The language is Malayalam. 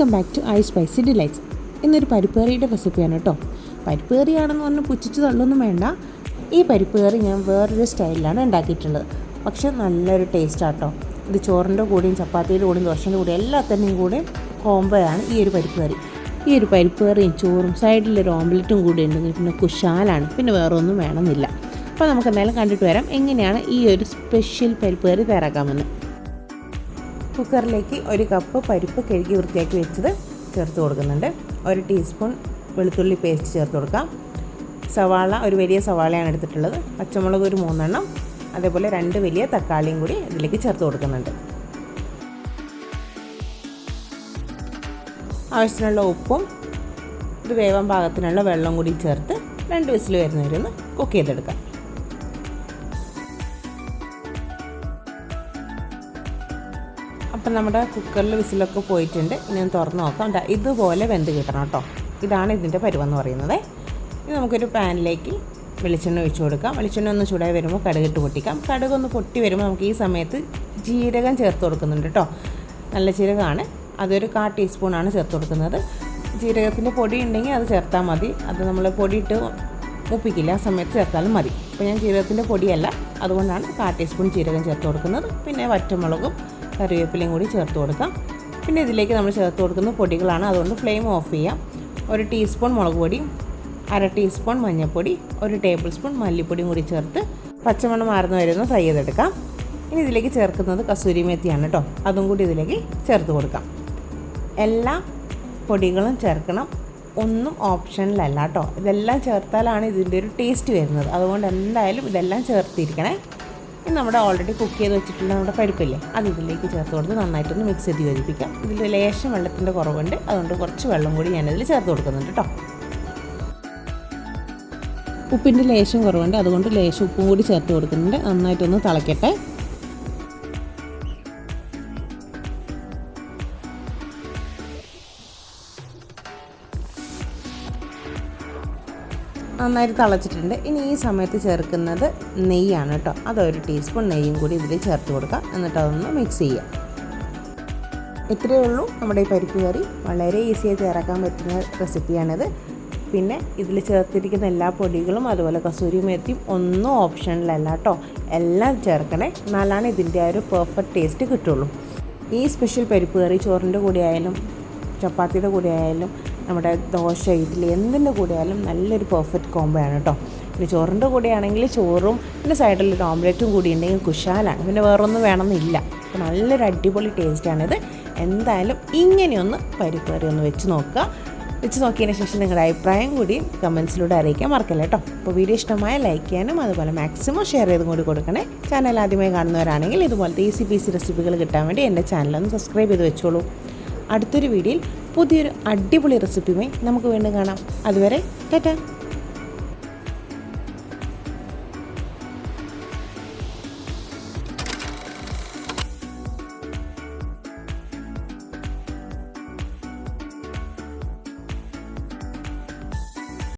Welcome back to I spicy delights. ഇന്നൊരു പരിപ്പ് കറിയുടെ റെസിപ്പിയാണ് കേട്ടോ. പരിപ്പ് കറിയാണെന്ന് പറഞ്ഞ് പുച്ഛിച്ച് തള്ളൊന്നും വേണ്ട. ഈ പരിപ്പ് കറി ഞാൻ വേറൊരു സ്റ്റൈലിലാണ് ഉണ്ടാക്കിയിട്ടുള്ളത്. പക്ഷേ നല്ലൊരു ടേസ്റ്റാണ് കേട്ടോ. ഇത് ചോറിൻ്റെ കൂടെയും ചപ്പാത്തിയുടെ കൂടെയും ദോശൻ്റെ കൂടെയും എല്ലാത്തിൻ്റെയും കൂടെ കോംബോയാണ് ഈ ഒരു പരിപ്പ് കറി. ഈ ഒരു പരിപ്പ് കറിയും ചോറും സൈഡിലൊരു ഓംലെറ്റും കൂടി ഉണ്ടെങ്കിൽ പിന്നെ കുശാലാണ്, പിന്നെ വേറെ ഒന്നും വേണമെന്നില്ല. അപ്പോൾ നമുക്ക് എന്തായാലും കണ്ടിട്ട് വരാം എങ്ങനെയാണ് ഈ ഒരു സ്പെഷ്യൽ പരിപ്പ് കറി തയ്യാറാക്കാമെന്ന്. കുക്കറിലേക്ക് 1 കപ്പ് പരിപ്പ് കഴുകി വൃത്തിയാക്കി വെച്ചത് ചേർത്ത് കൊടുക്കുന്നുണ്ട്. 1 ടീസ്പൂൺ വെളുത്തുള്ളി പേസ്റ്റ് ചേർത്ത് കൊടുക്കാം. സവാള, ഒരു വലിയ സവാളയാണ് എടുത്തിട്ടുള്ളത്. പച്ചമുളക് ഒരു 3 എണ്ണം, അതേപോലെ 2 വലിയ തക്കാളിയും കൂടി ഇതിലേക്ക് ചേർത്ത് കൊടുക്കുന്നുണ്ട്. ആവശ്യത്തിനുള്ള ഉപ്പും ഇത് വേവാൻ പാകത്തിനുള്ള വെള്ളം കൂടി ചേർത്ത് 2 വിസിൽ വരുന്നവരെ ഒന്ന് കുക്ക് ചെയ്തെടുക്കാം. അപ്പം നമ്മുടെ കുക്കറിൽ വിസിലൊക്കെ പോയിട്ടുണ്ട്. ഇനി ഒന്ന് തുറന്ന് നോക്കാം. ഇതുപോലെ വെന്ത് കിട്ടണം കേട്ടോ. ഇതാണ് ഇതിൻ്റെ പരുവെന്ന് പറയുന്നത്. ഇനി നമുക്കൊരു പാനിലേക്ക് വെളിച്ചെണ്ണ ഒഴിച്ച് കൊടുക്കാം. വെളിച്ചെണ്ണ ഒന്ന് ചൂടായി വരുമ്പോൾ കടുകിട്ട് പൊട്ടിക്കാം. കടുകൊന്ന് പൊട്ടി വരുമ്പോൾ നമുക്ക് ഈ സമയത്ത് ജീരകം ചേർത്ത് കൊടുക്കുന്നുണ്ട് കേട്ടോ. നല്ല ജീരകമാണ്, അതൊരു 1/4 ടീസ്പൂണാണ് ചേർത്ത് കൊടുക്കുന്നത്. ജീരകത്തിൻ്റെ പൊടി ഉണ്ടെങ്കിൽ അത് ചേർത്താൽ മതി. അത് നമ്മൾ പൊടിയിട്ട് മൂപ്പിക്കില്ല, ആ സമയത്ത് ചേർത്താലും മതി. അപ്പോൾ ഞാൻ ജീരകത്തിൻ്റെ പൊടിയല്ല, അതുകൊണ്ടാണ് 1/4 ടീസ്പൂൺ ജീരകം ചേർത്ത് കൊടുക്കുന്നത്. പിന്നെ വറ്റമുളകും കറിവേപ്പിലയും കൂടി ചേർത്ത് കൊടുക്കാം. പിന്നെ ഇതിലേക്ക് നമ്മൾ ചേർത്ത് കൊടുക്കുന്ന പൊടികളാണ്, അതുകൊണ്ട് ഫ്ലെയിം ഓഫ് ചെയ്യാം. 1 ടീസ്പൂൺ മുളക് പൊടി, 1/2 ടീസ്പൂൺ മഞ്ഞൾപ്പൊടി, 1 ടേബിൾ സ്പൂൺ മല്ലിപ്പൊടിയും കൂടി ചേർത്ത് പച്ചമണം മാറുന്ന വരെ ഒന്ന് ഫ്രൈ ചെയ്തെടുക്കാം. ഇനി ഇതിലേക്ക് ചേർക്കുന്നത് കസൂരി മേത്തിയാണ് കേട്ടോ. അതും കൂടി ഇതിലേക്ക് ചേർത്ത് കൊടുക്കാം. എല്ലാ പൊടികളും ചേർക്കണം, ഒന്നും ഓപ്ഷനിലല്ല കേട്ടോ. ഇതെല്ലാം ചേർത്താലാണ് ഇതിൻ്റെ ഒരു ടേസ്റ്റ് വരുന്നത്. അതുകൊണ്ട് എന്തായാലും ഇതെല്ലാം ചേർത്തിരിക്കണേ. ഇനി നമ്മുടെ ഓൾറെഡി കുക്ക് ചെയ്ത് വെച്ചിട്ടുള്ള നമ്മുടെ പരിപ്പില്ലേ, അത് ഇതിലേക്ക് ചേർത്ത് കൊടുത്ത് നന്നായിട്ടൊന്ന് മിക്സ് ചെയ്ത് യോജിപ്പിക്കാം. ഇതിൽ ലേശം വെള്ളത്തിൻ്റെ കുറവുണ്ട്, അതുകൊണ്ട് കുറച്ച് വെള്ളം കൂടി ഞാനിതിൽ ചേർത്ത് കൊടുക്കുന്നുണ്ട് കേട്ടോ. ഉപ്പിൻ്റെ ലേശം കുറവുണ്ട്, അതുകൊണ്ട് ലേശം ഉപ്പും കൂടി ചേർത്ത് കൊടുക്കുന്നുണ്ട്. നന്നായിട്ടൊന്ന് തിളയ്ക്കട്ടെ. നന്നായിട്ട് തിളച്ചിട്ടുണ്ട്. ഇനി ഈ സമയത്ത് ചേർക്കുന്നത് നെയ്യാണ് കേട്ടോ. അത് 1 ടീസ്പൂൺ നെയ്യും കൂടി ഇതിൽ ചേർത്ത് കൊടുക്കാം. എന്നിട്ട് അതൊന്ന് മിക്സ് ചെയ്യാം. ഇത്രയേ ഉള്ളൂ നമ്മുടെ ഈ പരിപ്പ് കറി. വളരെ ഈസിയായി തയ്യാറാക്കാൻ പറ്റുന്ന റെസിപ്പിയാണിത്. പിന്നെ ഇതിൽ ചേർത്തിരിക്കുന്ന എല്ലാ പൊടികളും അതുപോലെ കസൂരി മേത്തിയും ഒന്നും ഓപ്ഷനിലല്ല കേട്ടോ. എല്ലാം ചേർക്കണേ, എന്നാലാണ് ഇതിൻ്റെ ആ ഒരു പെർഫെക്റ്റ് ടേസ്റ്റ് കിട്ടുള്ളൂ. ഈ സ്പെഷ്യൽ പരിപ്പ് കറി ചോറിൻ്റെ കൂടെ ആയാലും ചപ്പാത്തിയുടെ കൂടെ ആയാലും നമ്മുടെ ദോശ, ഇഡ്ഡലി എന്തിൻ്റെ കൂടെ ആയാലും നല്ലൊരു പെർഫെക്റ്റ് കോംബോ ആണ് കേട്ടോ. പിന്നെ ചോറിൻ്റെ കൂടെ ആണെങ്കിൽ ചോറും പിന്നെ സൈഡിലൊരു ഓംലെറ്റും കൂടി ഉണ്ടെങ്കിൽ കുശാലാണ്, പിന്നെ വേറൊന്നും വേണമെന്നില്ല. അപ്പോൾ നല്ലൊരു അടിപൊളി ടേസ്റ്റാണിത്. എന്തായാലും ഇങ്ങനെയൊന്ന് പരിപ്പ് കറി ഒന്ന് വെച്ച് നോക്കുക. വെച്ച് നോക്കിയതിന് ശേഷം നിങ്ങളുടെ അഭിപ്രായം കൂടി കമൻസിലൂടെ അറിയിക്കാൻ മറക്കല്ല കേട്ടോ. അപ്പോൾ വീഡിയോ ഇഷ്ടമായ ലൈക്ക് ചെയ്യാനും അതുപോലെ മാക്സിമം ഷെയർ ചെയ്തും കൂടി കൊടുക്കണേ. ചാനൽ ആദ്യമായി കാണുന്നവരാണെങ്കിൽ ഇതുപോലത്തെ ഈസി റെസിപ്പികൾ കിട്ടാൻ വേണ്ടി എൻ്റെ ചാനലൊന്ന് സബ്സ്ക്രൈബ് ചെയ്ത് വെച്ചോളൂ. അടുത്തൊരു വീഡിയോയിൽ പുതിയൊരു അടിപൊളി റെസിപ്പിയുമായി നമുക്ക് വീണ്ടും കാണാം. അതുവരെ ടാറ്റാ.